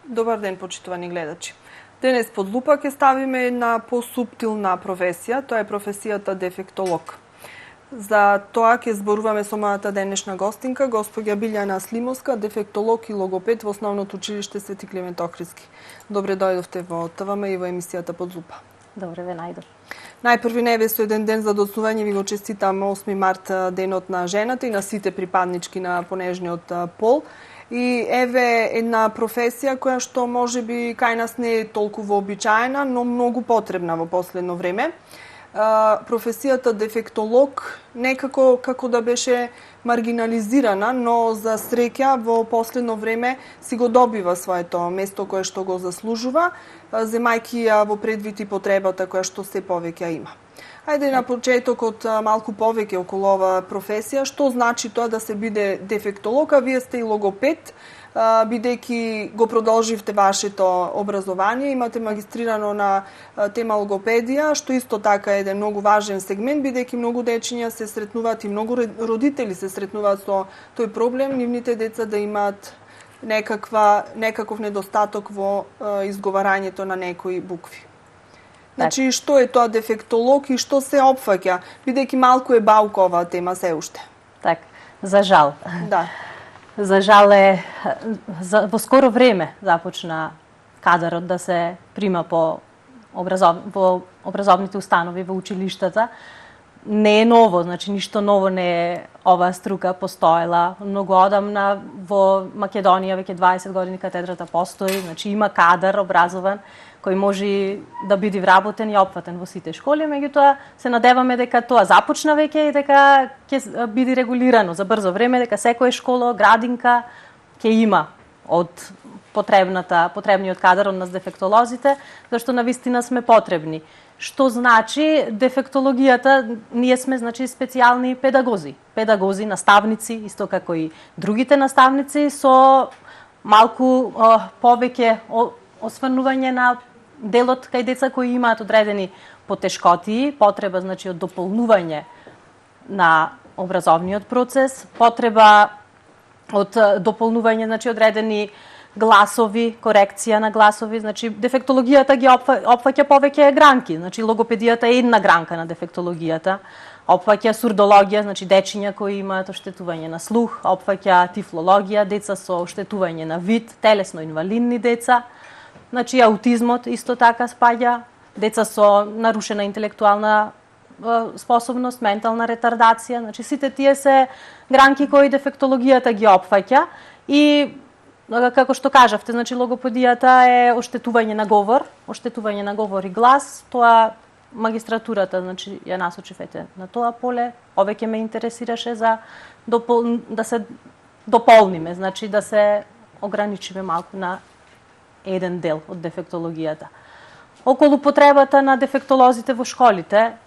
Добар ден, почитувани гледачи. Денес под лупа ќе ставиме една посуптилна професија, тоа е професијата дефектолог. За тоа ќе зборуваме со мојата денешна гостинка, госпоѓа Билјана Слимовска, дефектолог и логопед во Основното училиште Свети Климент Охридски. Добре дојдовте во ТВМ и во емисијата Под лупа. Добре ве најдов. Најпрви невестојден ден за доцнување ви го честитам 8 март, денот на жената и на сите припаднички на понежниот пол. И еве една професија која што може би кај нас не е толку вообичаена, но многу потребна во последно време. Професијата дефектолог некако како да беше маргинализирана, но за среќа во последно време си го добива своето место кое што го заслужува, земајќи ја во предвид и потребата која што се повеќе има. Ајде на почетокот малку повеќе околу оваа професија, што значи тоа да се биде дефектолог, а вие сте и логопед, бидејќи го продолживте вашето образование, имате магистрирано на тема логопедија, што исто така е еден многу важен сегмент, бидејќи многу дечиња се сретнуваат и многу родители се сретнуваат со тој проблем, нивните деца да имаат некаков недостаток во изговарањето на некои букви. Значи, што е тоа дефектолог и што се опфаќа, бидејќи малку е баука оваа тема се уште. Так, за жал. Да. За жал во скоро време започна кадарот да се прима во образовните установи, во училиштата. Не е ново, значи ништо ново не е оваа струка, постоела многу одамна. Во Македонија веќе 20 години катедрата постои, значи има кадар образован кој може да биде вработен и опфатен во сите школи, меѓутоа се надеваме дека тоа започна веќе и дека ќе биде регулирано за брзо време, дека секоја школа, градинка ќе има од потребниот кадар од нас дефектолозите, зашто навистина сме потребни. Што значи дефектологијата? Ние сме значи специјални педагози, наставници, исто како и другите наставници, со малку повеќе осврнување на делот кај деца кои имаат одредени потешкотии, потреба значи од дополнување на образовниот процес, потреба од дополнување значи одредени гласови, корекција на гласови, значи дефектологијата ги опфаќа повеќе гранки, значи логопедијата е една гранка на дефектологијата, опфаќа сурдологија, значи дечиња кои имаат оштетување на слух, опфаќа тифлологија, деца со оштетување на вид, телесно инвалидни деца, значи аутизмот исто така спаѓа, деца со нарушена интелектуална способност, ментална ретардација, значи сите тие се гранки кои дефектологијата ги опфаќа и како што кажавте, значи логопедијата е оштетување на говор и глас, тоа магистратурата, значи ја насочивте на тоа поле, повеќе ме интересираше за да се дополниме, значи да се ограничиме малку на еден дел од дефектологијата. Околу потребата на дефектолозите во школите,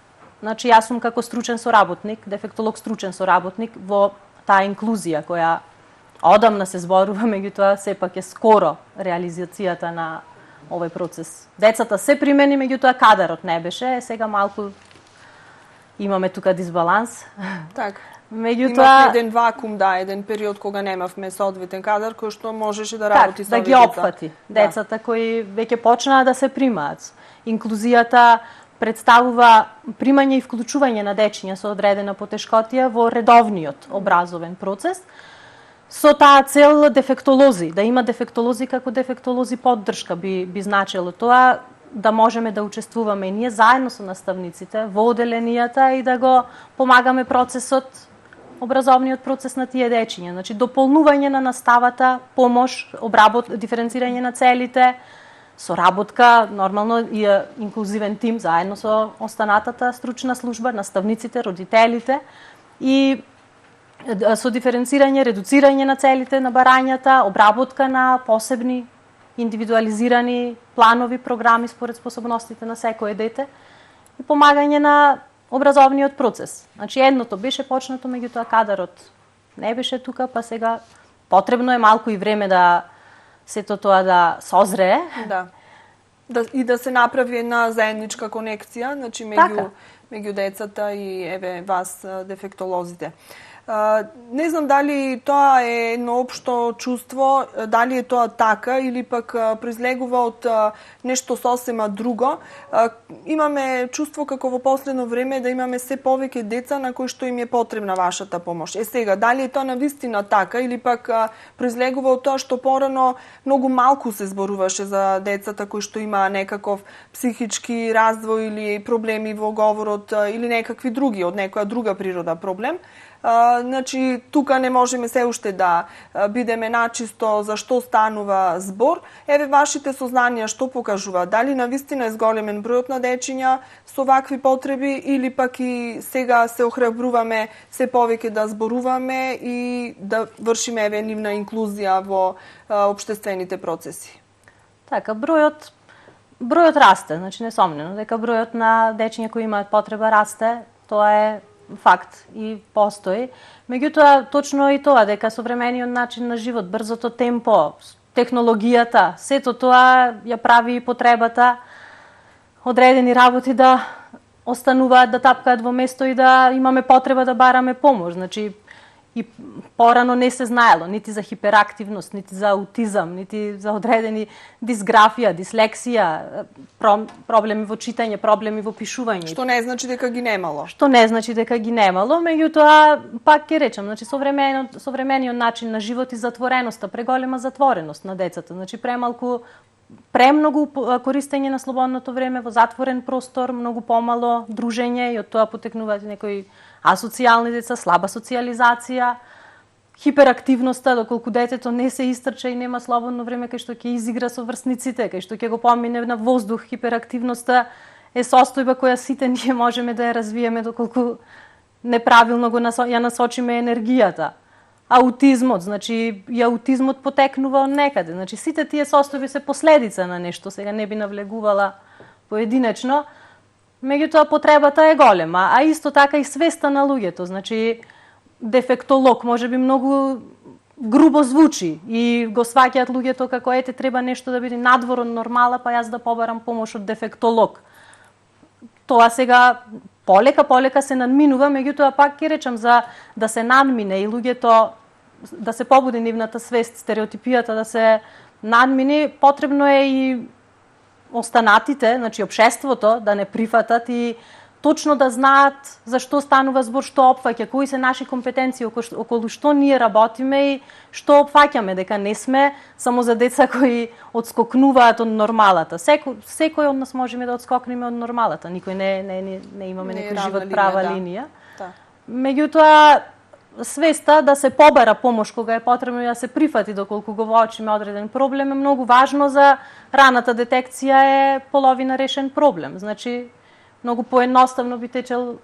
значи јас сум како стручен соработник, дефектолог стручен соработник во таа инклузија која одамна се зборува, меѓутоа сепак е скоро реализацијата на овој процес. Децата се примени, меѓутоа кадарот не беше, сега малку имаме тука дисбаланс. Така. Меѓутоа еден вакуум, еден период кога немавме соодветен кадар кој што можеше да работи со да ги опфати децата кои веќе почнаа да се примаат. Инклузијата представува примање и вклучување на дечиња со одредена потешкотија во редовниот образовен процес, со таа цел дефектолози, да има дефектолози како дефектолози поддршка би значело тоа да можеме да учествуваме и ние заедно со наставниците во оделенијата и да го помагаме процесот, образовниот процес на тие дечиња. Значи дополнување на наставата, помош, диференцирање на целите, соработка, нормално и инклузивен тим заедно со останатата стручна служба, наставниците, родителите и со диференцирање, редуцирање на целите на барањата, обработка на посебни индивидуализирани планови, програми според способностите на секое дете и помагање на образовниот процес. Значи едното беше почнато, меѓутоа кадарот не беше тука, па сега потребно е малку и време да сето тоа да созрее. Да. И да се направи една заедничка конекција, значи меѓу децата и еве вас дефектолозите. Не знам дали тоа е едно општо чувство, дали е тоа така или пак произлегува од нешто сосема друго. Имаме чувство како во последно време да имаме се повеќе деца на кои што им е потребна вашата помош. Сега, дали е тоа навистина така или пак произлегува од тоа што порано многу малку се зборуваше за децата кои што има некаков психички развој или проблеми во говорот или некакви други, од некоја друга природа проблем. Значи, тука не можеме се уште да бидеме начисто за што станува збор. Еве, вашите сознанија што покажува? Дали навистина е зголемен бројот на дечиња со вакви потреби или пак и сега се охрабруваме се повеќе да зборуваме и да вршиме еве нивна инклузија во општествените процеси? Така, бројот расте, значи несомнено дека бројот на дечиња кои имаат потреба расте, тоа е факт и постои. Меѓутоа, точно и тоа, дека современиот начин на живот, брзото темпо, технологијата, сето тоа ја прави и потребата одредени работи да остануваат, да тапкаат во место и да имаме потреба да бараме помош. Значи, и порано не се знаело нити за хиперактивност, нити за аутизам, нити за одредени дисграфија, дислексија, проблеми во читање, проблеми во пишување. Што не значи дека ги немало. Меѓутоа, пак ќе речам, значи современиот начин на живот и затвореноста, преголема затвореност на децата, значи премногу користење на слободното време во затворен простор, многу помало дружење и од тоа потекнуваат некои асоцијални деца, слаба социјализација, хиперактивноста, доколку детето не се истрча и нема слободно време кај што ќе изигра со врсниците, кај што ќе го помине на воздух. Хиперактивноста е состојба која сите ние можеме да ја развиеме доколку неправилно ја насочиме енергијата. Аутизмот, значи и аутизмот потекнува од некаде. Значи сите тие состојби се последица на нешто, сега не би навлегувала поединечно. Меѓутоа потребата е голема, а исто така и свеста на луѓето. Значи дефектолог може би многу грубо звучи и го сваќаат луѓето како треба нешто да биде надвор од нормала, па јас да побарам помош од дефектолог. Тоа сега полека се надминува, меѓутоа пак ќе речам за да се надмине и луѓето да се побуди нивната свест, стереотипијата да се надмини, потребно е и останатите, значи општеството да не прифатат и точно да знаат за што станува збор, што опфаќа, кои се наши компетенции, околу што ние работиме и што опфаќаме, дека не сме само за деца кои одскокнуваат од нормалата. Секој од нас можеме да одскокнеме од нормалата. Никој не имаме некој живот права линија. Меѓутоа, свеста да се побара помош кога е потребно и да се прифати доколку го воочиме одреден проблем е многу важно. За раната детекција е половина решен проблем. Значи, многу поедноставно би течел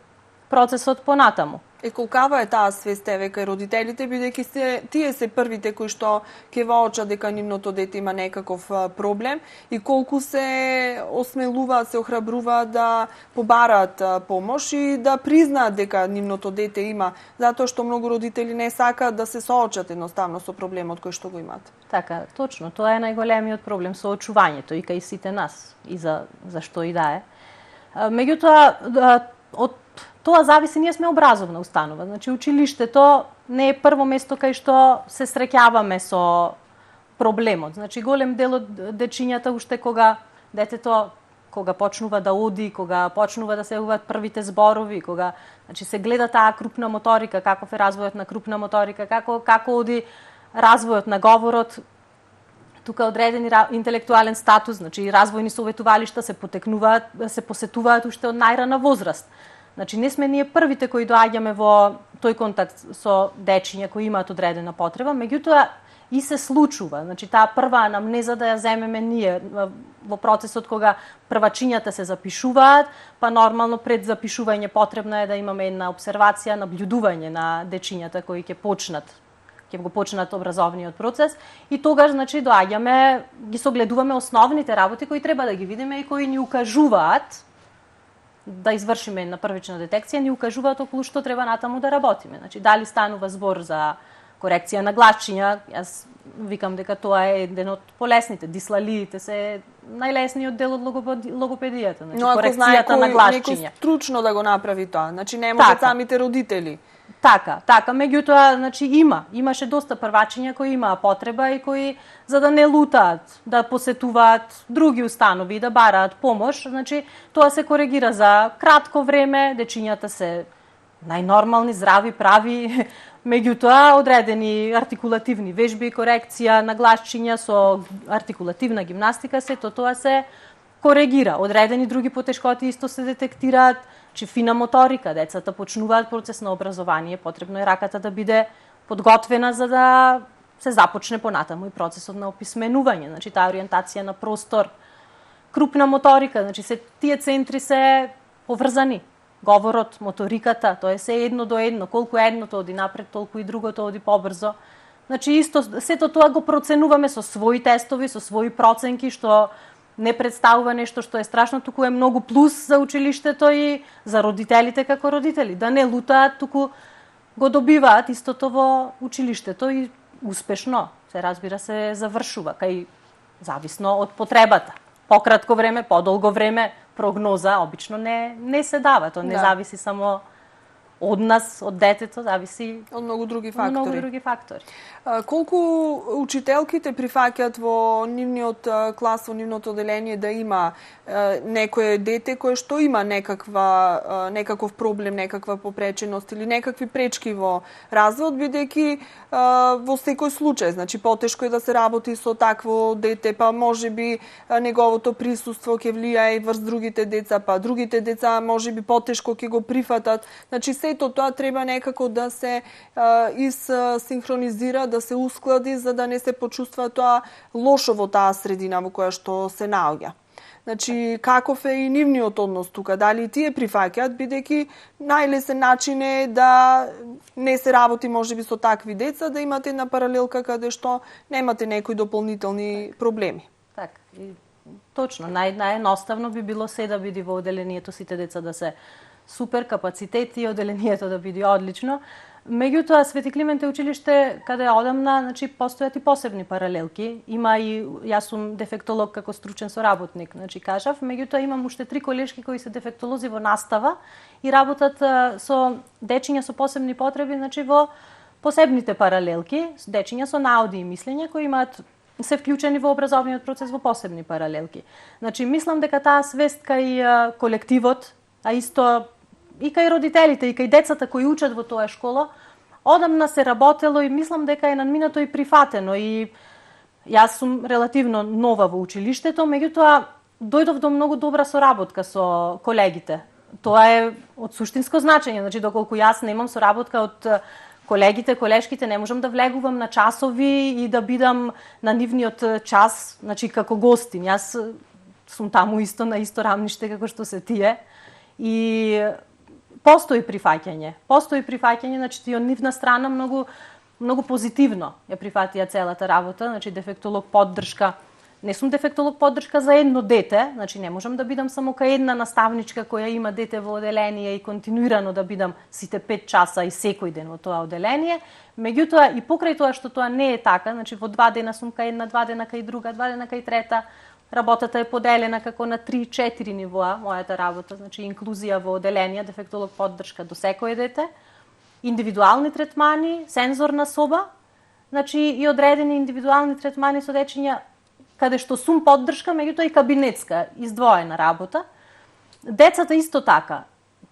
процесот понатаму. Колкава е таа свест еве кај родителите, бидејќи тие се првите кои што ќе воочат дека нивното дете има некаков проблем и колку се осмелуваат, се охрабруваат да побараат помош и да признаат дека нивното дете има, затоа што многу родители не сакаат да се соочат едноставно со проблемот кој што го имаат. Така, точно, тоа е најголемиот проблем, соочувањето и кај сите нас и за што и да е. Меѓутоа, од тоа зависи, ние сме образовна установа. Значи, училиштето не е прво место кај што се среќаваме со проблемот. Значи, голем дел од дечињата уште кога детето почнува да оди, кога почнува да се јавуваат првите зборови, кога се гледа таа крупна моторика, каков е развојот на крупна моторика, како оди развојот на говорот, тука одредени интелектуален статус, значи развојни советувалишта се посетуваат уште од најрана возраст. Значи, не сме ние првите кои доаѓаме во тој контакт со дечиња кои имаат одредена потреба, меѓутоа и се случува. Значи, таа прва анамнеза да ја земеме ние во процесот кога првачињата се запишуваат, па нормално пред запишување потребно е да имаме една обсервација, наблюдување на дечињата кои ќе го почнат образовниот процес и тогаш, значи, доаѓаме, ги согледуваме основните работи кои треба да ги видиме и кои ни укажуваат да извршиме на првична детекција, ни укажуваат околу што треба натаму да работиме. Значи, дали станува збор за корекција на гласчиња, јас викам дека тоа е еден од полесните. Дислалиите се најлесниот дел од логопедијата, значи корекцијата на гласчиња. Но ако знае некој стручно да го направи тоа, значи не можат самите родители. Така, меѓутоа, значи имаше доста првачиња кои имаа потреба и кои за да не лутаат, да посетуваат други установи, да бараат помош, значи тоа се коригира за кратко време, дечињата се најнормални, здрави, прави, меѓутоа одредени артикулативни вежби, корекција, нагласчиња со артикулативна гимнастика, сето тоа се коригира. Одредени други потешкоти исто се детектираат, че фина моторика, децата почнуваат процес на образование, потребно е раката да биде подготвена за да се започне понатаму и процесот на описменување, значи таа ориентација на простор, крупна моторика, значи се тие центри се поврзани. Говорот, моториката, тоа е се едно до едно, колку едното оди напред, толку и другото оди побрзо. Значи исто сето тоа го проценуваме со своји тестови, со своји проценки, што не представува нешто што е страшно, туку е многу плюс за училиштето и за родителите како родители. Да не лутаат, туку го добиваат истото во училиштето и успешно, се разбира, се завршува, кај зависно од потребата. Пократко време, подолго време, прогноза обично не се дава, тоа не зависи само од нас, од детето, зависи од многу други фактори. Колку учителките прифаќаат во нивниот клас, во нивното оделение да има некое дете кое што има некаков проблем, некаква попреченост или некакви пречки во развојот, бидејќи во секој случај, значи потешко е да се работи со такво дете, па можеби неговото присуство ќе влијае врз другите деца, па другите деца можеби потешко ќе го прифатат. Значи сето тоа треба некако да се синхронизира, да сеусклади за да не се почувства тоа лошо во таа средина во која што се наоѓа. Значи, каков е и нивниот однос тука? Дали и тие прифаќаат, бидејќи најлесен начин е да не се работи можеби со такви деца, да имате една паралелка каде што немате некои дополнителни проблеми. Така, точно. Наједноставно би било се да биде во оделението сите деца да се супер капацитети и оделението да биде одлично. Меѓутоа, Свети Климент е училиште каде одамна, значи постојат и посебни паралелки. Има и јас сум дефектолог како стручен соработник, значи кажав, меѓутоа имам уште 3 колешки кои се дефектолози во настава и работат со дечиња со посебни потреби, значи во посебните паралелки, дечиња со наоди и мислење кои имаат се вклучени во образовниот процес во посебни паралелки. Значи мислам дека таа свест кај колективот, а исто и кај родителите, и кај децата кои учат во тоа школа, одамна се работело и мислам дека е надминато и прифатено. И јас сум релативно нова во училиштето, меѓутоа дојдов до многу добра соработка со колегите. Тоа е од суштинско значење, значи доколку јас немам соработка од колегите, колешките, не можам да влегувам на часови и да бидам на нивниот час, значи како гостин. Јас сум таму исто на исто рамниште како што се тие. И постои прифаќање, значи од нивна страна многу позитивно ја прифатија целата работа, значи дефектолог поддршка. Не сум дефектолог поддршка за едно дете, значи не можам да бидам само кај една наставничка која има дете во оделение и континуирано да бидам сите 5 часа и секој ден во тоа оделение. Меѓутоа и покрај тоа што тоа не е така, значи во 2 дена сум кај една, 2 дена кај друга, 2 дена кај трета. Работата е поделена како на 3-4 нивоа, мојата работа, значи инклузија во оделение, дефектолог поддршка до секое дете, индивидуални третмани, сензорна соба, значи и одредени индивидуални третмани со дечиња каде што сум поддршка, меѓутоа и кабинетска, издвоена работа. Децата исто така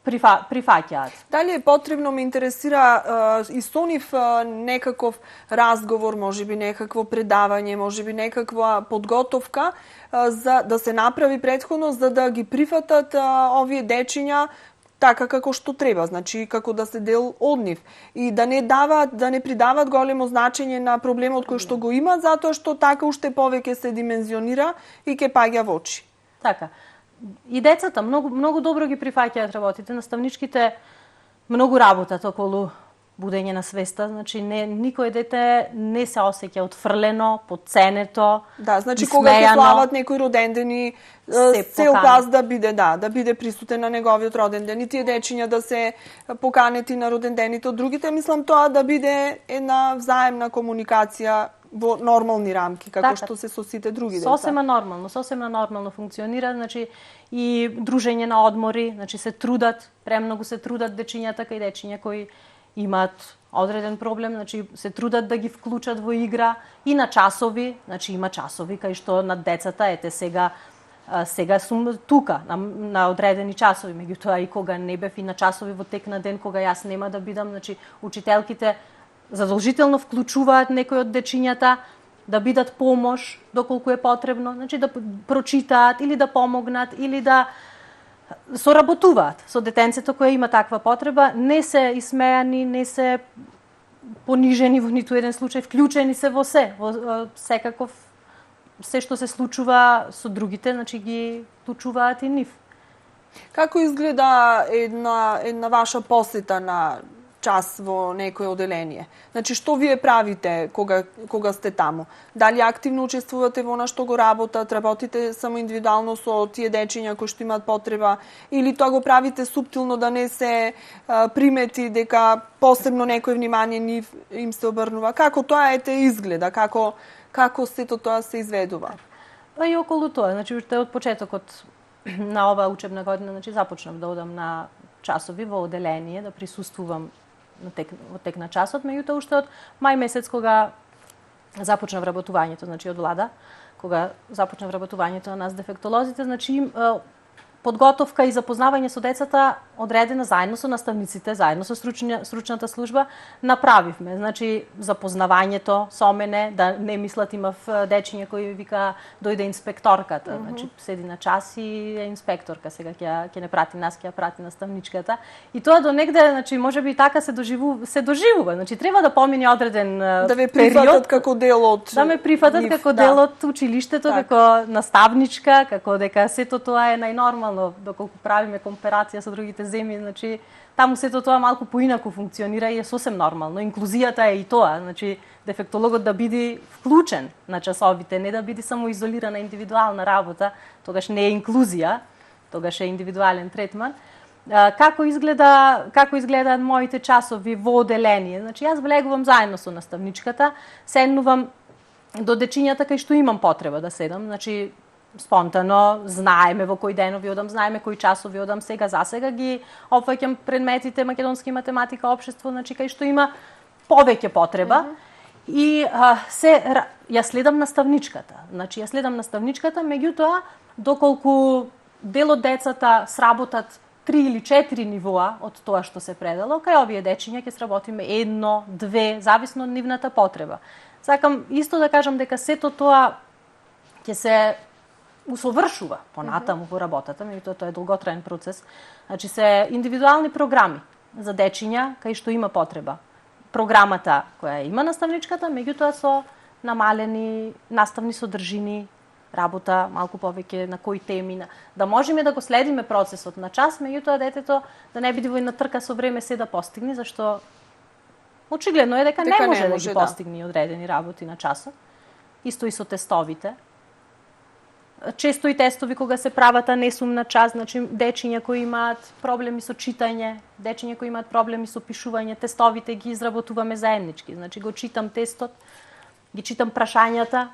прифаќаат. Дали е потребно, ме интересира и со нив некаков разговор, можеби некакво предавање, можеби некаква подготовка за да се направи претходно за да ги прифатат овие дечиња така како што треба, значи како да се дел од нив и да не придаваат големо значење на проблемот кој што го имаат, затоа што така уште повеќе се димензионира и ќе паѓа во очи. Така. И децата многу добро ги прифаќаат работите, наставничките многу работат околу будење на свеста, значи никој дете не се осеќа отфрлено, подценето. Да, значи кога ќе слават некој роден ден и цел клас да биде присутен на неговиот роден ден и тие дечиња да се поканети на роден дените од другите, мислам тоа да биде една взаемна комуникација во нормални рамки, како што се со сите други деца. Сосема нормално функционира, значи и дружење на одмори, значи се трудат, премногу се трудат дечињата кај дечиња кои имаат одреден проблем, значи се трудат да ги вклучат во игра и на часови, значи има часови кај што на децата ете сега сум тука на одредени часови, меѓутоа и кога не бев и на часови во тек на ден кога јас нема да бидам, значи учителките задолжително вклучуваат некои од дечињата да бидат помош доколку е потребно, значи да прочитаат или да помогнат или да соработуваат со детенцето кое има таква потреба, не се исмејани, не се понижени во ниту еден случај, вклучени се во секаков се што се случува со другите, значи ги вклучуваат и нив. Како изгледа една ваша посета на час во некое оделение? Значи, што вие правите кога сте таму? Дали активно учествувате во она што го работите само индивидуално со тие дечиња кои што имаат потреба, или тоа го правите суптилно да не се примети дека посебно некој внимание им се обрнува? Како тоа изгледа? Како сето тоа се изведува? Па и околу тоа, значи уште од почетокот на оваа учебна година, значи започнав да одам на часови во оделение, да присуствувам во тек на часот, меѓутоа уште од мај месец кога започнав работувањето, значи од влада, кога започнав работувањето на нас дефектолозите, значи подготовка и запознавање со децата одредена заедно со наставниците, заедно со стручната служба направивме. Значи запознавањето со мене, да не мислат имав дечиња кои вика дојде инспекторката, значи седи на час и е инспекторка, сега ќе не прати нас, ќе ја прати наставничката. И тоа до негде, значи можеби така се доживува. Значи треба да помине одреден да ве прифатат како дел од да ме прифатат како дел од училиштето, како наставничка, како дека сето тоа е најнормално, доколку правиме комперација со другите земји, значи таму сето тоа малку поинаку функционира и е сосем нормално. Инклузијата е и тоа, значи дефектологот да биде вклучен на часовите, не да биде само изолирана индивидуална работа, тогаш не е инклузија, тогаш е индивидуален третман. Како изгледаат моите часови во оделение? Значи јас влегувам заедно со наставничката, седнувам до дечињата кај што имам потреба да седам, значи спонтано, знаеме во кој денови одам, знаеме кои часови одам, сега ги опфаќам предметите македонски математика, општество, значи кај што има повеќе потреба. И ја следам наставничката. Значи ја следам наставничката, меѓутоа доколку дел од децата сработат 3 или 4 нивоа од тоа што се предало, кај овие дечиња ќе сработиме 1, 2, зависно од нивната потреба. Сакам исто да кажам дека сето тоа ќе се усовршува понатаму во работата, меѓутоа тоа е долготраен процес. Значи се индивидуални програми за дечиња кај што има потреба. Програмата која има наставничката, меѓутоа со намалени наставни содржини, работа малку повеќе на кои теми, да можеме да го следиме процесот на час, меѓутоа детето да не биде во една трка со време се да постигне, зашто очигледно е дека не може да ги постигне одредени работи на часот. Исто и со тестовите. Често и тестови кога се прават, а не сум на час, значи дечиња кои имаат проблеми со читање, дечиња кои имаат проблеми со пишување, тестовите ги изработуваме заеднички. Значи го читам тестот, ги читам прашањата,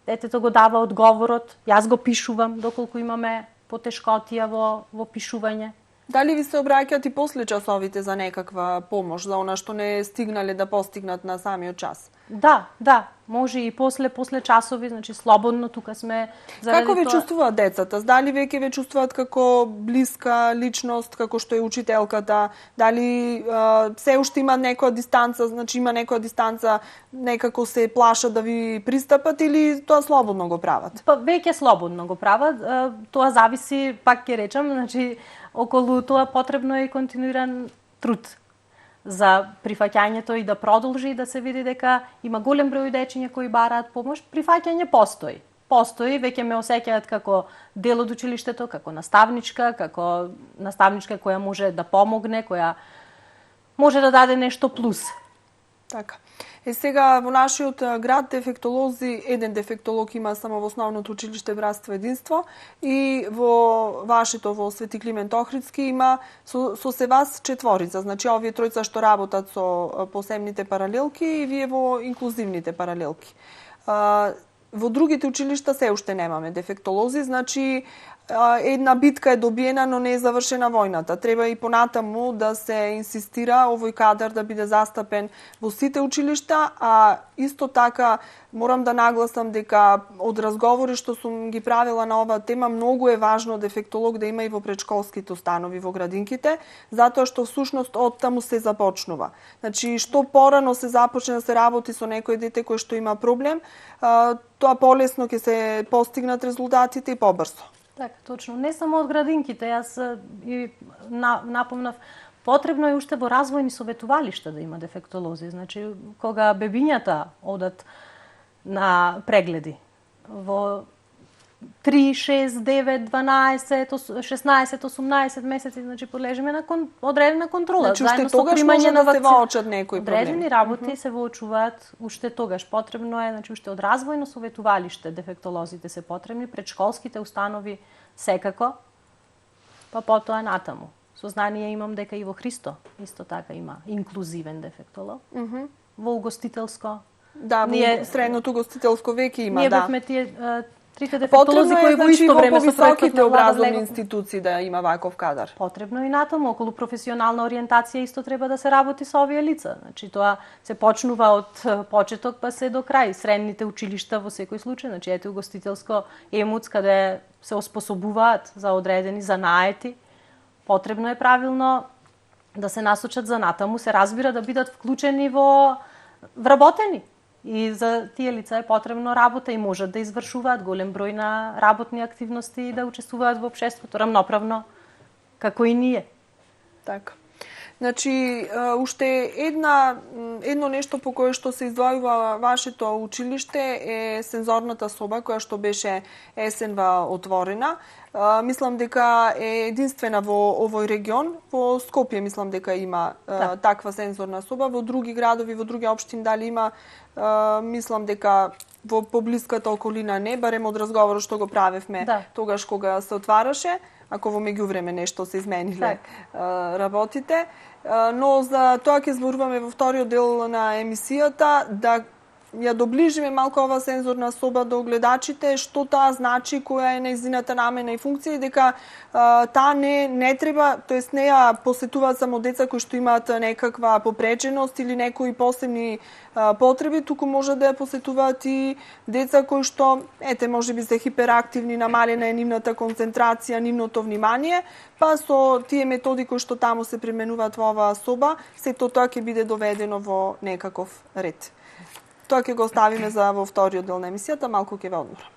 детето го дава одговорот, јас го пишувам доколку имаме потешкотија во пишување. Дали ви се обраќаат и после часовите за некаква помош, за она што не стигнале да постигнат на самиот час? Да, може и после часови, значи слободно тука сме заради Како ве чувствуваат децата? Дали веќе ве чувствуваат како блиска личност, како што е учителката? Дали се уште има некоја дистанца, значи има некоја дистанца, некако се плашат да ви пристапат или тоа слободно го прават? Па веќе слободно го прават, тоа зависи, пак ќе речам, значи околу тоа потребно е континуиран труд за прифаќањето и да продолжи и да се види дека има голем број дечиња кои бараат помош. Прифаќање постои. Веќе ме осеќаат како дел од училиштето, како наставничка која може да помогне, која може да даде нешто плюс. Така. Сега во нашиот град дефектолози, еден дефектолог има само во основното училиште Братство единство и во вашето во Свети Климент Охридски има со се вас 4, значи овие тројца што работат со посебните паралелки и вие во инклузивните паралелки. Во другите училишта се уште немаме дефектолози, значи една битка е добиена, но не е завршена војната. Треба и понатаму да се инсистира овој кадар да биде застапен во сите училишта, а исто така морам да нагласам дека од разговори што сум ги правила на оваа тема, многу е важно дефектолог да има и во предшколските установи, во градинките, затоа што всушност од таму се започнува. Значи, што порано се започне да се работи со некој дете кој што има проблем, тоа полесно ќе се постигнат резултатите и побрзо. Така, точно. Не само од градинките, јас и напомнав, потребно е уште во развојни советувалишта да има дефектолози. Значи, кога бебињата одат на прегледи во 3, 6, 9, 12, 16, 18 месеци, значи подлежиме на одредена контрола. Значи, уште тогаш може да се воочат некои проблеми. Одредени работи се воочуваат уште тогаш. Потребно е, значи, уште од развојно советувалиште дефектолозите се потребни, предшколските установи секако, па потоа натаму. Сознание имам дека и во Христо исто така има инклузивен дефектолог. Во угостителско. Да, во средното угостителско веќе има, да. Ние бевме тие трите дефектолози кои во исто време со високите образовни институции да има ваков кадар. Потребно и натаму, околу професионална ориентација исто треба да се работи со овие лица. Значи, тоа се почнува од почеток па се до крај. Средните училишта во секој случај, значи ете угостителско, ЕМУЦ, каде се оспособуваат за одредени занаети. Потребно е правилно да се насочат за натаму, се разбира да бидат вклучени во вработени. И за тие лица е потребно работа и можат да извршуваат голем број на работни активности и да учествуваат во општеството рамноправно, како и ние. Така. Значи, уште едно нешто по кое што се издвојува вашето училиште е сензорната соба, која што беше есенва отворена. Мислам дека е единствена во овој регион. Во Скопје мислам дека има таква сензорна соба. Во други градови, во други општини дали има, мислам дека во поблиската околина не, барем од разговорот што го правевме тогаш кога се отвараше, ако во меѓувреме нешто се измениле работите. Но за тоа ќе зборуваме во вториот дел на емисијата, да ја доближиме малку ова сензорна соба до гледачите, што таа значи, која е нејзината намена и функција, и дека таа не треба, тоест не ја посетуваат само деца кои што имаат некаква попреченост или некои посебни потреби, туку може да ја посетуваат и деца кои што, можеби се хиперактивни, намалена е нивната концентрација, нивното внимание, па со тие методи кои што таму се применуваат во оваа соба, сето тоа ќе биде доведено во некаков ред. Тоа ќе го оставиме за во вториот дел на емисијата, малку ќе ве одмора.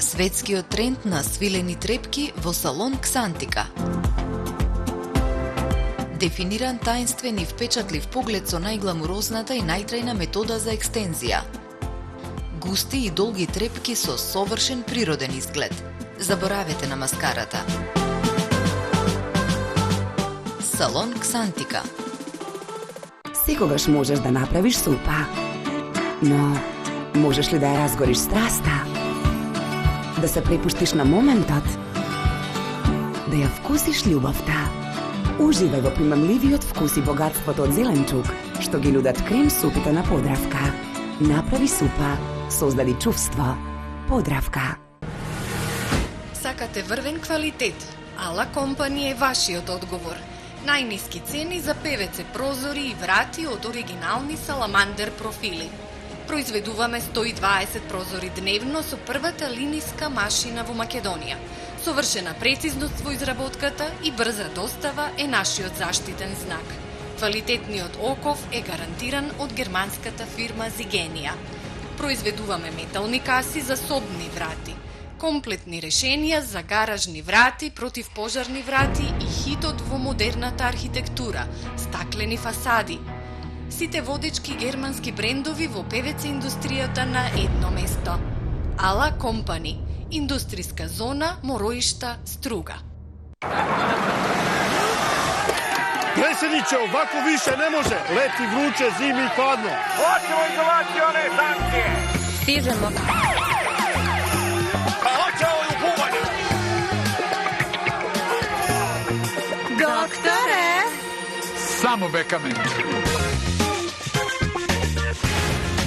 Светскиот тренд на свилени трепки во салон Ксантика. Дефиниран таинствен и впечатлив поглед со најгламурозната и најтрајна метода за екстензија. Густи и долги трепки со совршен природен изглед. Заборавете на маскарата. Салон Ксантика. Секогаш можеш да направиш супа, но можеш ли да ја разгориш страста? Да се препуштиш на моментот? Да ја вкусиш љубовта? Уживај во примамливиот вкус и богатството од зеленчук, што ги нудат крем супите на Подравка. Направи супа, создади чувство. Подравка. Сакате врвен квалитет? Ала Компани е вашиот одговор. Најниски цени за ПВЦ прозори и врати од оригинални Саламандер профили. Произведуваме 120 прозори дневно со првата линиска машина во Македонија. Совршена прецизност во изработката и брза достава е нашиот заштитен знак. Квалитетниот оков е гарантиран од германската фирма Зигенија. Произведуваме метални каси за собни врати, комплетни решенија за гаражни врати, противпожарни врати и хитот во модерната архитектура, стаклени фасади. Сите водечки германски брендови во ПВЦ индустријата на едно место. Ала Компани. Индустријска зона Мороишта, Струга. Преседниче, овако више не може. Лети вруче, зими и хладно. Hoćemo izolacione станcije. Стижемо. Pa hoće ovo u bubanje. Samo Bekament.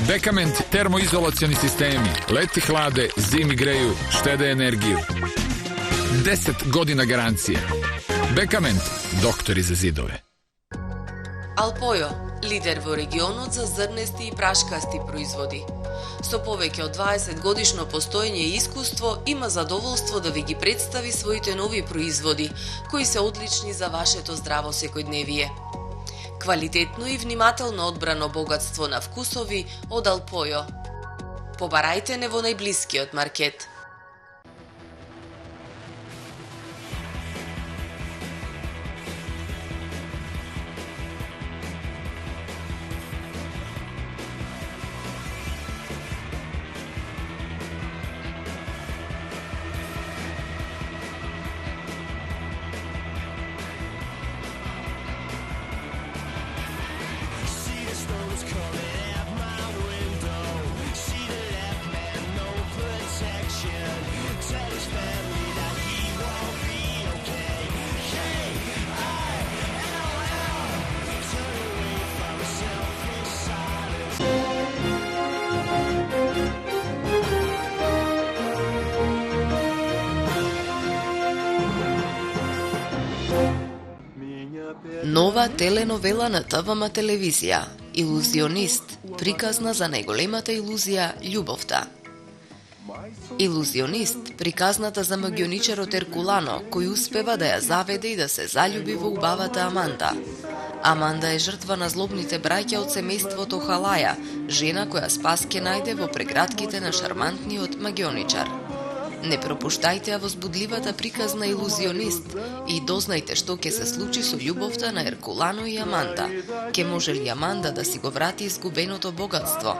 Bekament termoizolacioni sistemi. Leti hlade, zimi greju, štede energiju. 10 godina garancije. Bekament, doktori za zidove. Alpojo, лидер во регионот за зрнести и прашкасти производи. Со повеќе од 20 годишно постоење и искуство, има задоволство да ви ги представи своите нови производи, кои се одлични за вашето здраво секојдневие. Квалитетно и внимателно одбрано богатство на вкусови од Алпојо. Побарајте не во најблискиот маркет. Нова теленовела на ТВМ телевизија, Илузионист, приказна за најголемата илузија љубовта. Илузионист, приказната за магионичарот Еркулано, кој успева да ја заведе и да се заљуби во убавата Аманда. Аманда е жртва на злобните браќа од семејството Халаја, жена која спас ке најде во прегратките на шармантниот магионичар. Не пропуштајте ја возбудливата приказна Илузионист и дознајте што ќе се случи со љубовта на Еркулано и Аманда. Ке може ли Аманда да си го врати изгубеното богатство?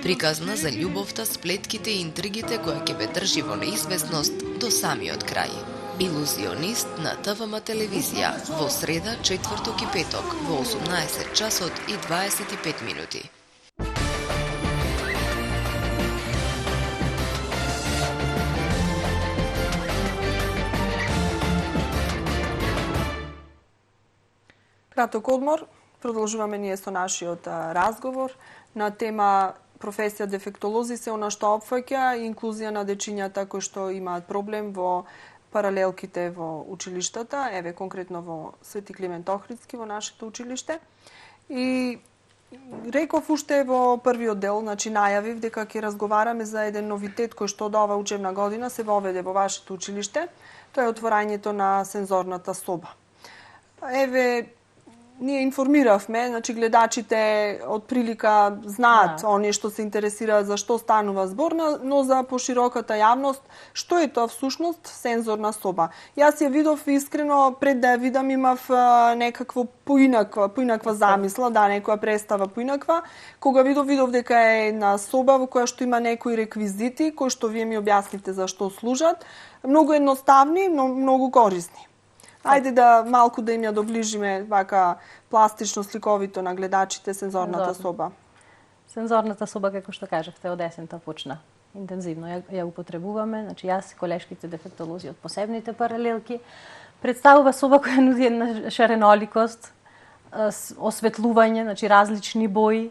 Приказна за љубовта, сплетките и интригите која ќе ве држи во неизвестност до самиот крај. Илузионист на ТВМ телевизија во среда, четврток и петок во 18 часот и 25 минути. Краток одмор, продолжуваме ние со нашиот разговор на тема професија дефектолози, се она што опфаќа инклузија на дечињата кои што имаат проблем во паралелките во училиштата, еве конкретно во Свети Климент Охридски во нашето училиште. И реков уште во првиот дел, значи најавив дека ќе разговараме за еден новитет кој што од ова учебна година се воведе во вашето училиште. Тоа е отворањето на сензорната соба. Еве, ние информиравме, значи гледачите од прилика знаат оние што се интересираат за што станува збор, но за пошироката јавност, што е тоа всушност сензорна соба? Јас ја видов искрено, пред да ја видам имав некакво поинаква замисла, да, некоја представа поинаква. Кога видов дека е една соба во која што има некои реквизити, кои што вие ми објаснивте за што служат, многу едноставни, но многу корисни. Ајде да малку да им ја доближиме вака пластично сликовито на гледачите сензорната соба. Сензорната соба, како што кажавте, од есента почна интензивно ја употребуваме. Значи јас и колешките дефектолози од посебните паралелки представува соба која нуди една шареноликост, осветлување, значи различни бои.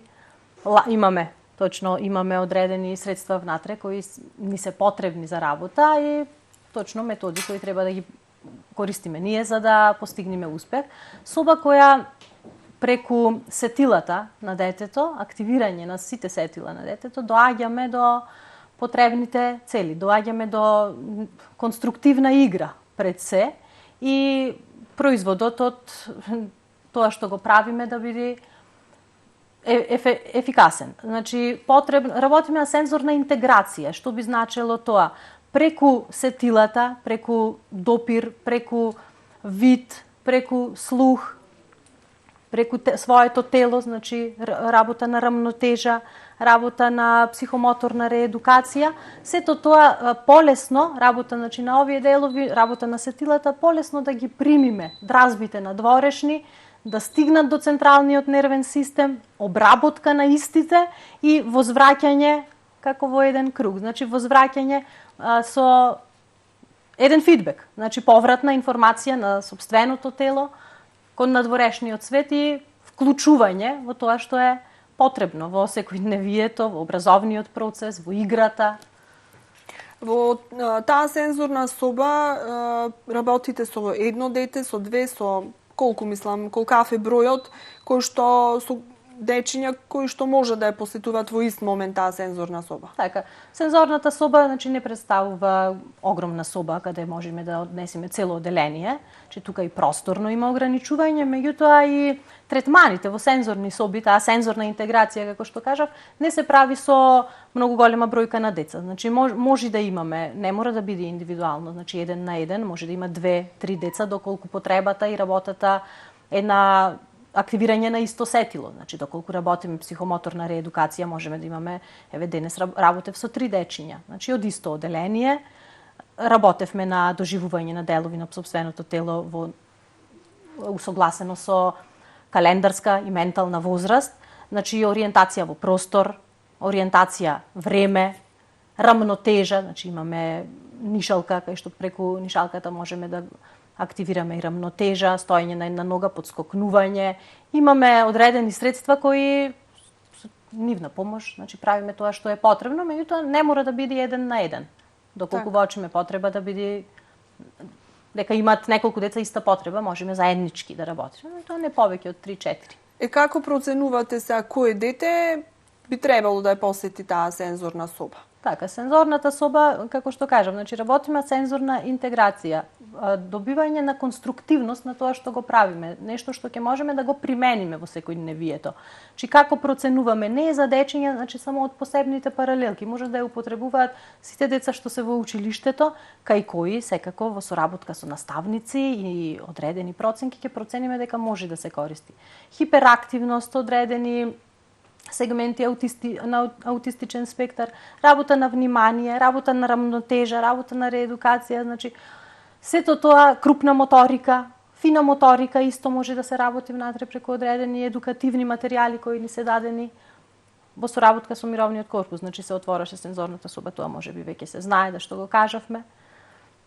Имаме одредени средства внатре кои ни се потребни за работа и точно методи кои треба да ги користиме ние за да постигнеме успех. Соба која преку сетилата на детето, активирање на сите сетила на детето, доаѓаме до потребните цели, доаѓаме до конструктивна игра пред се и производот од тоа што го правиме да биде ефикасен. Значи, работиме на сензорна интеграција, што би значило тоа? Преку сетилата, преку допир, преку вид, преку слух, преку своето тело, значи работа на рамнотежа, работа на психомоторна реедукација, сето тоа полесно, работа значи, на овие делови, работа на сетилата, полесно да ги примиме дразбите надворешни, да стигнат до централниот нервен систем, обработка на истите и возвраќање како во еден круг. Значи, возвраќање со еден фидбек, значи повратна информација на сопственото тело кон надворешниот свет и вклучување во тоа што е потребно во секојдневието, во образовниот процес, во играта. Во таа сензорна соба работите со едно дете, со две, со колкав е бројот кој што со дечиња кои што може да ја посетуваат во ист момент таа сензорна соба. Така, сензорната соба значи не представува огромна соба каде можеме да однесеме цело оделение, че тука и просторно има ограничување, меѓутоа и третманите во сензорни соби, таа сензорна интеграција како што кажав, не се прави со многу голема бројка на деца. Значи може да имаме, не мора да биде индивидуално, значи 1 на 1, може да има 2-3 деца доколку потребата и работата една активирање на исто сетило. Значи, доколку работиме психомоторна реедукација, можеме да имаме, денес работев со 3 дечиња. Значи, од исто оделение, работевме на доживување на делови на сопственото тело во усогласено со календарска и ментална возраст. Значи, ориентација во простор, ориентација време, рамнотежа, значи имаме нишалка, кај што преку нишалката можеме да активираме и рамнотежа, стоење на една нога, подскокнување. Имаме одредени средства кои нивна помош, значи правиме тоа што е потребно, меѓутоа не мора да биде 1 на 1. Доколку воочиме потреба да биде дека имаат неколку деца иста потреба, можеме заеднички да работиме, тоа не повеќе од 3-4. Како проценувате сега кој дете би требало да ја посети таа сензорна соба? Така, сензорната соба, како што кажам, значи работиме сензорна интеграција, добивање на конструктивност на тоа што го правиме, нешто што ќе можеме да го примениме во секојдневието. Значи како проценуваме, не е за дечиња, значи само од посебните паралелки, може да ја употребуваат сите деца што се во училиштето, кај кои секако во соработка со наставници и одредени проценки ќе процениме дека може да се користи. Хиперактивност, одредени сегменти на аутистичен спектар, работа на внимание, работа на рамнотежа, работа на реедукација, значи сето тоа, крупна моторика, фина моторика исто може да се работи внатре преку одредени едукативни материјали кои ни се дадени во соработка со мировниот корпус, значи се отвораше сензорната соба, тоа може би веќе се знае да што го кажавме.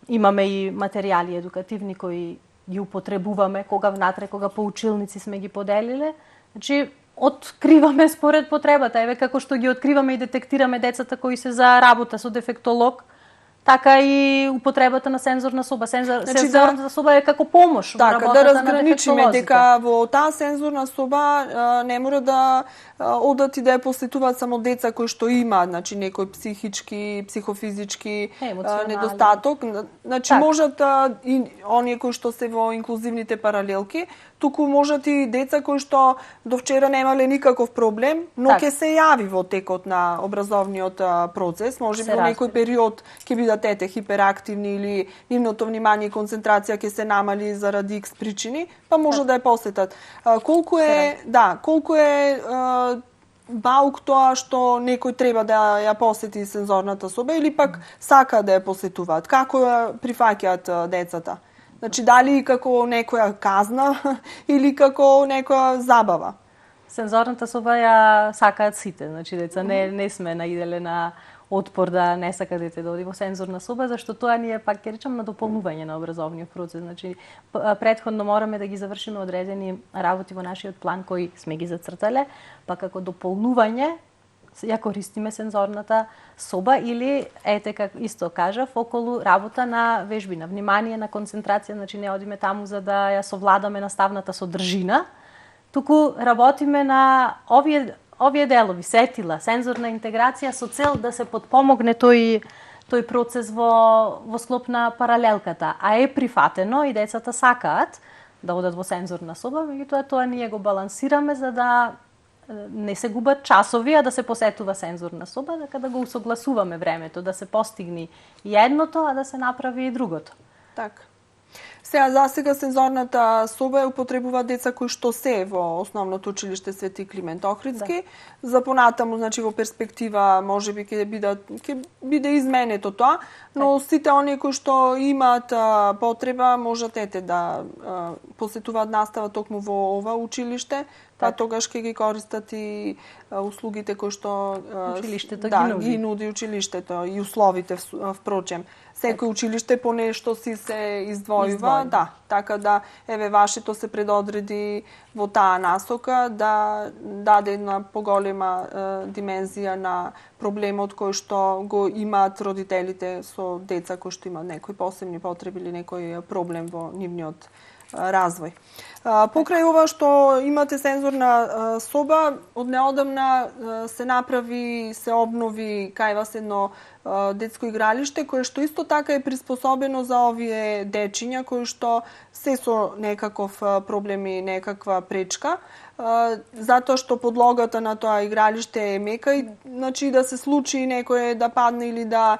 Имаме и материјали едукативни кои ги употребуваме кога внатре, кога поучилници сме ги поделиле. Значи откриваме според потребата. Еве како што ги откриваме и детектираме децата кои се за работа со дефектолог, така и употребата на сензорна соба. Сензорната соба е како помош во работата да на дефектолозите. разграничиме дека во таа сензорна соба не мора да одат и да ја посетуваат само деца кои што имаат, значи некој психички, психофизички недостаток. Значи можат и оние кои што се во инклузивните паралелки, туку можат и деца кои што до вчера немале никаков проблем, но ќе се јави во текот на образовниот процес, можеби во некој период ќе бидат ете хиперактивни или нивното внимание и концентрација ќе се намали заради X причини, па може да ја посетат. Колку е баук тоа што некој треба да ја посети сензорната соба или пак сака да ја посетуваат? Како ја прифаќаат децата? Значи, дали како некоја казна или како некоја забава? Сензорната соба ја сакаат сите, значи деца не сме наиделе на отпор да не сака дете да оди во сензорна соба, зашто тоа ни е, пак ќе речам, на дополнување на образовниот процес. Значи, претходно мораме да ги завршиме одредени работи во нашиот план кои сме ги зацртале, па како дополнување ја користиме сензорната соба или, ете, како исто кажав, околу работа на вежби, на внимание, на концентрација, значи не одиме таму за да ја совладаме наставната содржина, туку работиме на овие делови, сетила, сензорна интеграција со цел да се подпомогне тој процес во склоп на паралелката, а е прифатено и децата сакаат да одат во сензорна соба, меѓутоа тоа ние го балансираме за да не се губат часови, а да се посетува сензорна соба, дека да го усогласуваме времето, да се постигне и едното, а да се направи и другото. Така. Сега сензорната соба ја употребува деца кои што се во основното училиште Свети Климент Охридски. За понатаму, значи во перспектива, можеби ќе биде изменето тоа, но сите оние кои што имаат потреба можат да посетуваат настава токму во ова училиште, па тогаш ќе ги користат и услугите кои што училиштето ги нуди училиштето и условите впрочем. Секој училиште по нешто си се издвојува, да, така да еве вашето се предодреди во таа насока да даде една поголема димензија на проблемот кој што го имаат родителите со деца кои што имаат некои посебни потреби или некој проблем во нивниот развој. Покрај ова што имате сензорна соба, од неодамна се направи, се обнови кај вас едно детско игралиште кое што исто така е приспособено за овие дечиња кои што се со некаков проблем и некаква пречка, затоа што подлогата на тоа игралиште е мека и значи да се случи некој да падне или да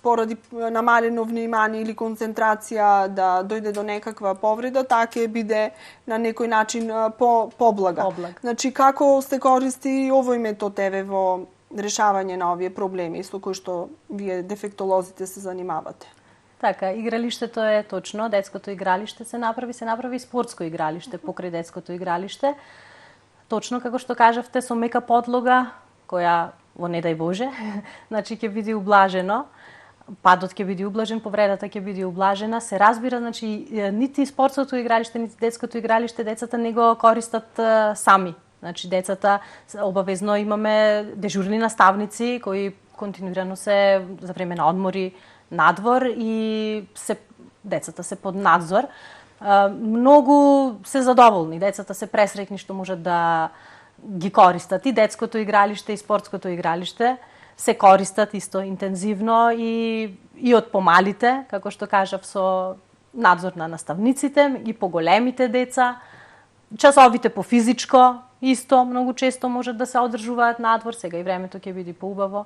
поради намалено внимание или концентрација да дојде до некаква повреда, таа ќе биде на некој начин поблага. Значи како се користи овој метод еве во решавање на овие проблеми со кои што вие дефектолозите се занимавате? Така, игралиштето е точно, детското игралиште се направи спортско игралиште покрај детското игралиште. Точно како што кажавте, со мека подлога, која во не дај Боже, значи ќе биде ублажено. Падот ќе биде ублажен, повредата ќе биде ублажена. Се разбира, значи нити спортското игралиште, нити детското игралиште децата не го користат сами. Значи децата обавезно имаме дежурни наставници кои континуирано се за време на одмори надвор и децата се под надзор. Многу се задоволни, децата се пресреќни што можат да ги користат и детското игралиште и спортското игралиште. Се користат исто интензивно и од помалите, како што кажав, со надзор на наставниците и поголемите деца. Часовите по физичко исто многу често можат да се одржуваат надвор, сега и времето ќе биде поубаво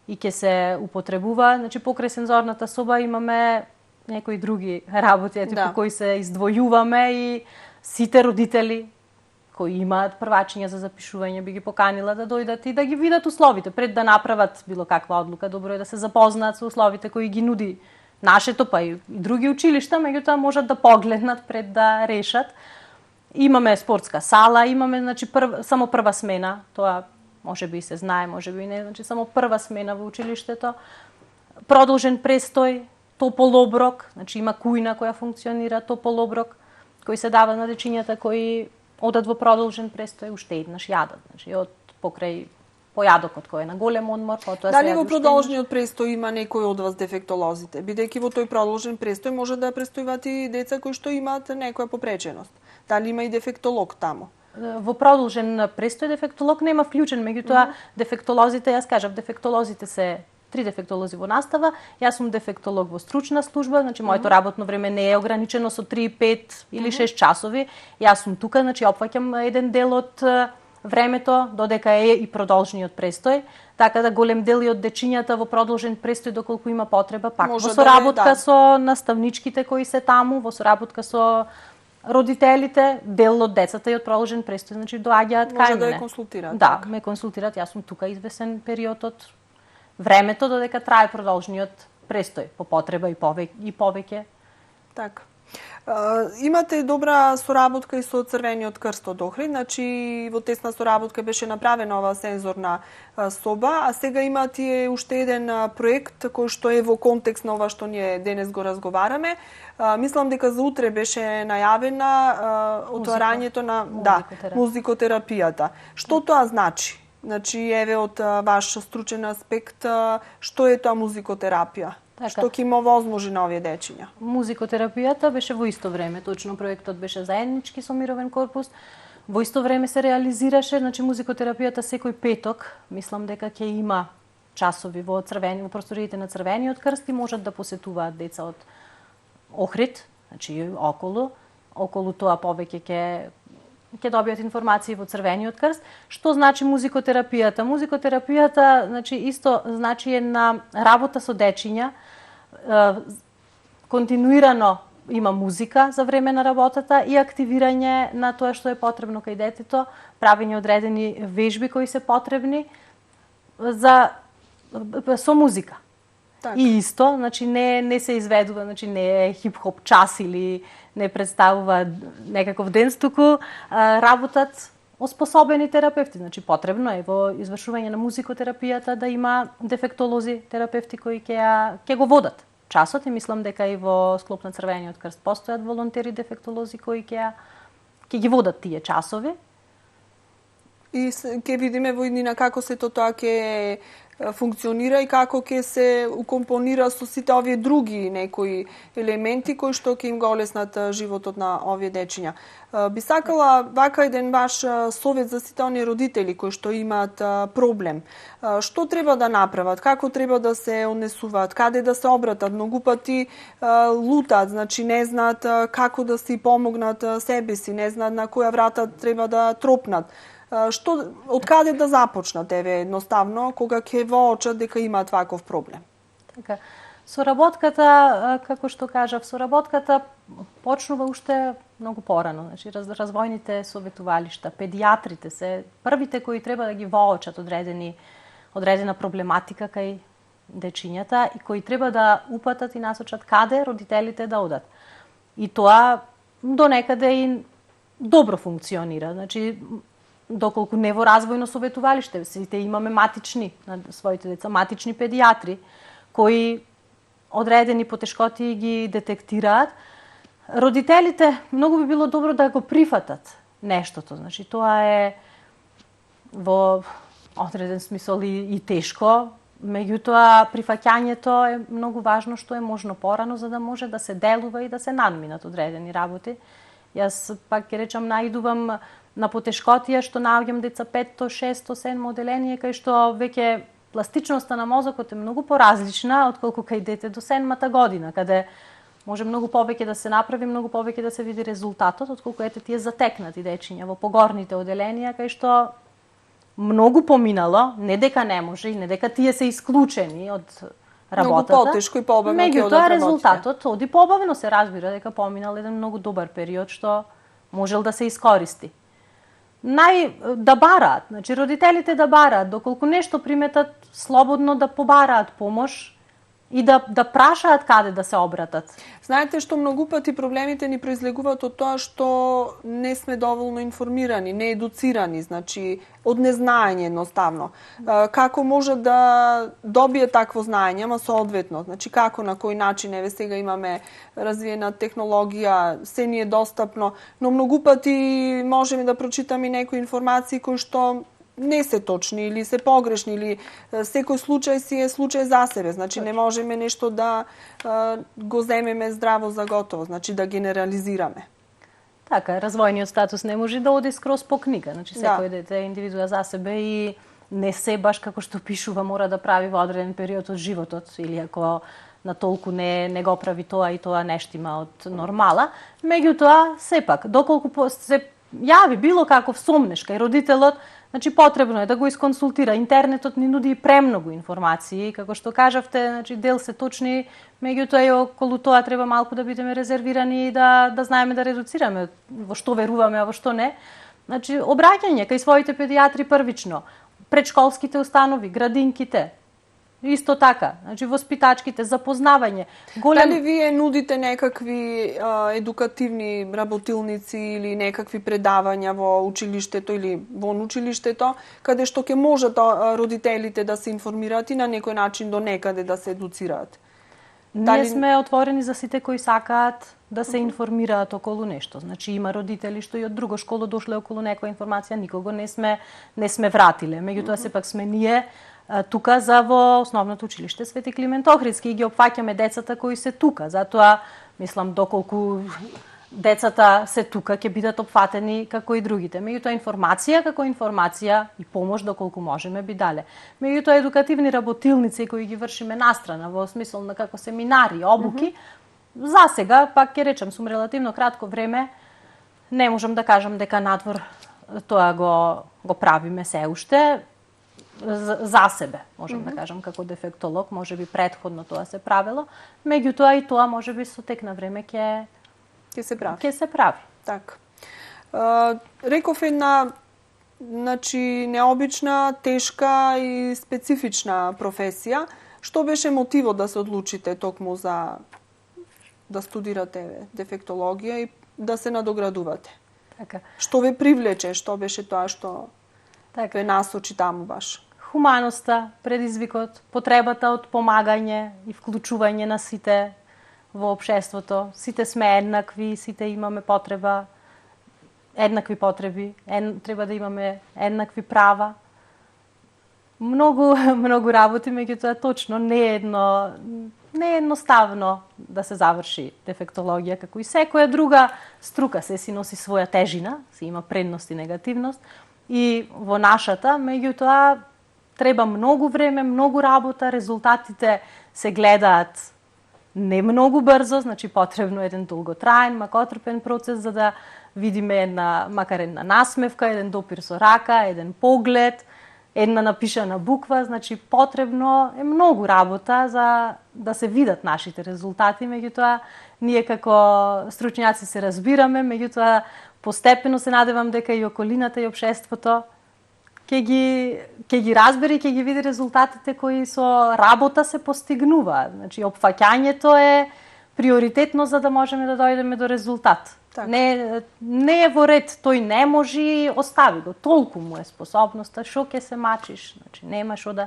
и ќе се употребува. Значи покрај сензорната соба имаме некои други работи по кои се издвојуваме и сите родители кои имаат првачиња за запишување би ги поканила да дојдат и да ги видат условите пред да направат било каква одлука. Добро е да се запознаат со условите кои ги нуди нашето па и други училишта, меѓутоа можат да погледнат пред да решат. Имаме спортска сала, имаме значи само прва смена, тоа можеби и се знае, можеби и не, значи само прва смена во училиштето. Продолжен престој, топол оброк, значи има кујна која функционира, топол оброк кој се дава на дечињата кои одат во продолжен престој, уште еднаш јадат, значи од покрај појадокот кој е на голем одмор, потоа се Дали во продолжниот престој има некој од вас дефектолозите? Бидејќи во тој продолжен престој може да престојуваат и деца кои што имаат некоја попреченост. Дали има и дефектолог таму? Во продолжен престој дефектолог нема вклучен, меѓутоа дефектолозите, јас кажав, дефектолозите се 3 дефектолози во настава, јас сум дефектолог во стручна служба, значи моето работно време не е ограничено со 3, 5 или 6 часови. Јас сум тука, значи опфаќам еден дел од времето додека е и продолжниот престој, така да голем дел и од дечињата во продолжен престој доколку има потреба, пак во соработка со наставничките кои се таму, во соработка со родителите, дел од децата и од продолжен престој, значи доаѓаат кај мене. Може да ја консултираат. Да, ме консултираат, јас сум тука извесен период од времето додека трае продолжниот престој, по потреба и повеќе. Така. Имате добра соработка и со Црвениот крст од Охрид, значи во тесна соработка беше направена ова сензорна соба, а сега имате уште еден проект кој што е во контекст на ова што ние денес го разговараме. Мислам дека за утре беше најавена отварањето на музикотерапијата. Што тоа значи? Значи, еве од ваш стручен аспект, што е тоа музикотерапија? Така. Што ќе има возможи на овие дечиња? Музикотерапијата беше во исто време, точно проектот беше заеднички со Мировен корпус. Во исто време се реализираше, значи музикотерапијата секој петок, мислам дека ќе има часови во просториите на Црвениот крст и можат да посетуваат деца од Охрид, значи околу тоа повеќе ќе добијат информации во Црвениот крст. Што значи музикотерапијата? Музикотерапијата, значи исто значи една работа со дечиња. Континуирано има музика за време на работата и активирање на тоа што е потребно кај детето, правење одредени вежби кои се потребни со музика. Так. И исто, значи не се изведува, значи не е хип-хоп час или не представува некаков денс, туку работат оспособени терапевти. Значи потребно е во извршување на музикотерапијата да има дефектолози, терапевти кои ќе го водат часот, и мислам дека и во склоп на Црвениот крст постојат волонтери дефектолози кои ќе ги водат тие часови. И ќе видиме во иднина како сето тоа ќе функционира и како ќе се укомпонира со сите овие други некои елементи кои што ќе им го олеснат животот на овие дечиња. Би сакала вака еден ваш совет за сите оние родители кои што имаат проблем. Што треба да направат? Како треба да се однесуваат? Каде да се обратат? Многу пати лутаат, значи не знаат како да си помогнат себе си, не знаат на која врата треба да тропнат. Од каде да започнат, едноставно, кога ќе воочат дека имаат ваков проблем? Така, соработката, како што кажав, соработката почнува уште многу порано. Значи, развојните советувалишта, педиатрите се првите кои треба да ги воочат одредена проблематика кај дечињата и кои треба да упатат и насочат каде родителите да одат. И тоа до некаде и добро функционира. Значи, доколку не во развојно советувалиште, сите имаме матични на своите деца, матични педиатри, кои одредени потешкоти ги детектираат. Родителите многу би било добро да го прифатат нештото. Значи, тоа е во одреден смисол и тешко, меѓутоа прифаќањето е многу важно што е можно порано за да може да се делува и да се надминат одредени работи. Јас пак ќе речам наидувам на потешкотија што наоѓам деца 5-то, 6-то, 7-то оделение кај што веќе пластичноста на мозокот е многу поразлична отколку кај дете до 7-та година, каде може многу повеќе да се направи, многу повеќе да се види резултатот, отколку ете тие затекнати дечиња во погорните оделенија кај што многу поминало, не дека не може и не дека тие се исклучени од работата. Многу потешко и пообавно ќе одат меѓутоа резултатот оди пообавно, се разбира дека поминал еден многу добар период што можел да се искористи. Да бараат, значи родителите да бараат, доколку нешто приметат, слободно да побараат помош и да прашаат каде да се обратат. Знаете што многу пати проблемите ни произлегуваат од тоа што не сме доволно информирани, не едуцирани, значи од незнаење едноставно. Како може да добие такво знаење, ама соодветно, значи како, на кој начин, еве сега имаме развиена технологија, се ни е достапно, но многу пати можеме да прочитаме некои информации кои што не се точни или се погрешни, или секој случај си е случај за себе. Значи не можеме нешто да го земеме здраво за готово, значи да генерализираме. Така, развојниот статус не може да оди скроз по книга. Значи секој дете е индивидуа за себе и не се баш како што пишува мора да прави во одреден период од животот, или ако на толку не го прави тоа и тоа нештима од нормала. Меѓутоа, сепак, доколку се јави било каков сомнеш кај родителот, значи потребно е да го исконсултира. Интернетот ни нуди премногу информации, како што кажавте, значи дел се точни, меѓутоа и околу тоа треба малку да бидеме резервирани и да знаеме да редуцираме во што веруваме, а во што не. Значи обраќање кај своите педиатри првично, предшколските установи, градинките, исто така, значи воспитачките, запознавање. Дали вие нудите некакви едукативни работилници или некакви предавања во училиштето или во училиштето, каде што ќе можат родителите да се информираат и на некој начин до некаде да се едуцираат? Ние сме отворени за сите кои сакаат да се информираат околу нешто. Значи има родители што и од друга школа дошле околу некоја информација, никого не сме вратиле. Меѓутоа сепак сме ние тука за во основното училиште Свети Климент Охридски и ги опфаќаме децата кои се тука. Затоа мислам доколку децата се тука ќе бидат опфатени како и другите. Меѓутоа информација како информација и помош доколку можеме би дале. Меѓутоа едукативни работилници кои ги вршиме настрана во смисол на како семинари, обуки, за сега пак ќе речам сум релативно кратко време, не можам да кажам дека надвор тоа го правиме се уште. За себе, можам да кажам, како дефектолог, може би предходно тоа се правило, меѓутоа и тоа може би со тек на време ќе се прави. Така. Реков една необична, тешка и специфична професија. Што беше мотивот да се одлучите токму за да студирате дефектологија и да се надоградувате? Така. Што ве привлече? Што беше тоа што Така. ве насочи таму баш? Хуманоста, предизвикот, потребата од помагање и вклучување на сите во општеството. Сите сме еднакви, сите имаме потреба, еднакви потреби, треба да имаме еднакви права. Многу работи, меѓутоа точно не е едноставно да се заврши дефектологија, како и секоја друга струка се си носи своја тежина, си има предност и негативност. И во нашата, меѓутоа, треба многу време, многу работа, резултатите се гледаат не многу брзо, значи потребно е еден долготраен, макотрпен процес за да видиме макар една насмевка, еден допир со рака, еден поглед, една напишана буква, значи потребно е многу работа за да се видат нашите резултати, меѓутоа ние како стручњаци се разбираме, меѓутоа постепено се надевам дека и околината и општеството ќе ги разбери, ќе ги види резултатите кои со работа се постигнува. Значи опфаќањето е приоритетно за да можеме да дојдеме до резултат. Так. Не е во ред, тој не може, остави го. Толку му е способноста, шо ќе се мачиш. Значи нема шо да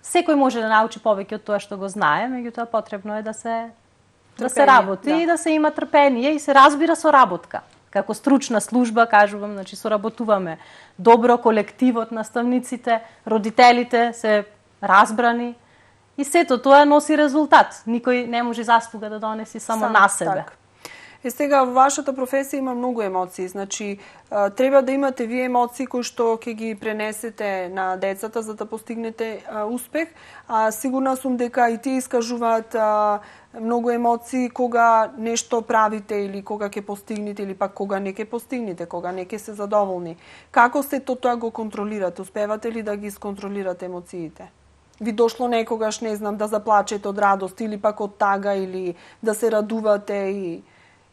секој може да научи повеќе од тоа што го знае, меѓутоа потребно е да се работи и да се има трпение и се разбира со работка. Како стручна служба, кажувам, значи соработуваме добро, колективот, наставниците, родителите се разбрани и сето тоа носи резултат. Никој не може заслуга да донеси само на себе. Так. Сега во вашата професија има многу емоции, значи треба да имате вие емоции кои што ќе ги пренесете на децата за да постигнете успех, а сигурна сум дека и тие искажуваат многу емоции кога нешто правите или кога ќе постигнете или пак кога не ќе постигнете, кога не ќе се задоволни. Како сето тоа го контролирате? Успевате ли да ги исконтролирате емоциите? Ви дошло некогаш, не знам, да заплачете од радост или пак од тага или да се радувате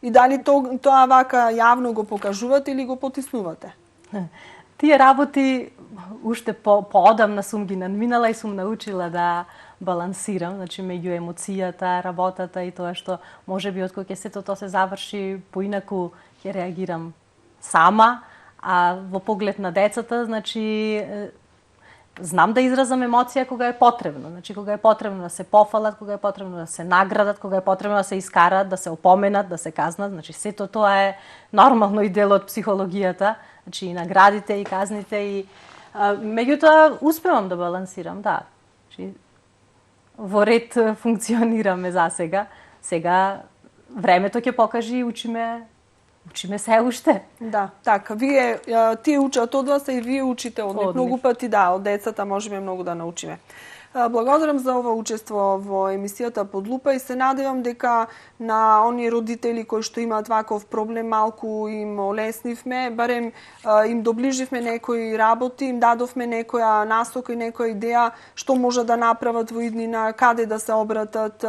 и дали тоа вака јавно го покажувате или го потиснувате? Тие работи уште поодамна сум ги надминала и сум научила да балансирам, значи меѓу емоцијата, работата и тоа што можеби од кога ќе сето тоа се заврши поинаку ќе реагирам сама, а во поглед на децата, значи знам да изразам емоција кога е потребно. Значи кога е потребно да се пофалат, кога е потребно да се наградат, кога е потребно да се искараат, да се опоменат, да се казнат, значи сето тоа е нормално и дел од психологијата, значи и наградите и казните и меѓутоа успевам да балансирам, да. Значи во ред функционираме за сега. Сега времето ќе покаже и учиме се уште. Да, така. Тие учат од вас и вие учите од нив. Многу пати од децата можеме многу да научиме. Благодарам за ова учество во емисијата Под лупа и се надевам дека на оние родители кои што имаат ваков проблем малку им олеснивме, барем им доближивме некои работи, им дадовме некоја насока и некоја идеја што може да направат во иднина, каде да се обратат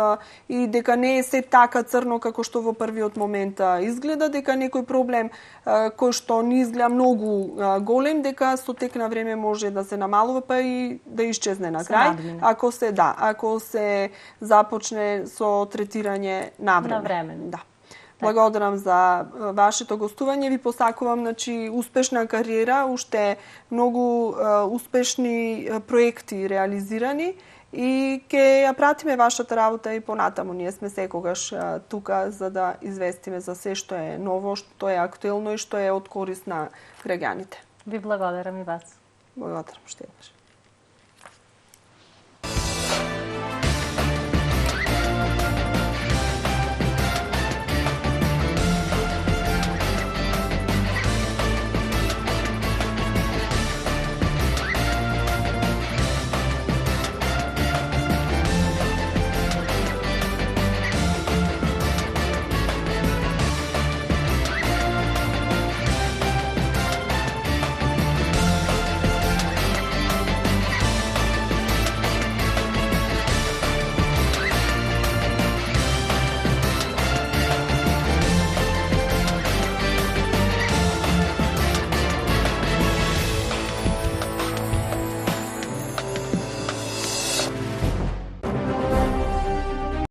и дека не е се така црно како што во првиот момент изгледа, дека некој проблем кој што не изгледа многу голем, дека со тек на време може да се намалува па и да исчезне на крај. Ако се започне со третирање навреме. Да. Благодарам за вашето гостување. Ви посакувам успешна кариера, уште многу успешни проекти реализирани и ќе ја пратиме вашата работа и понатаму. Ние сме секогаш тука за да известиме за се што е ново, што е актуелно и што е од корист на граѓаните. Ви благодарам и вас. Благодарам, што еднаш.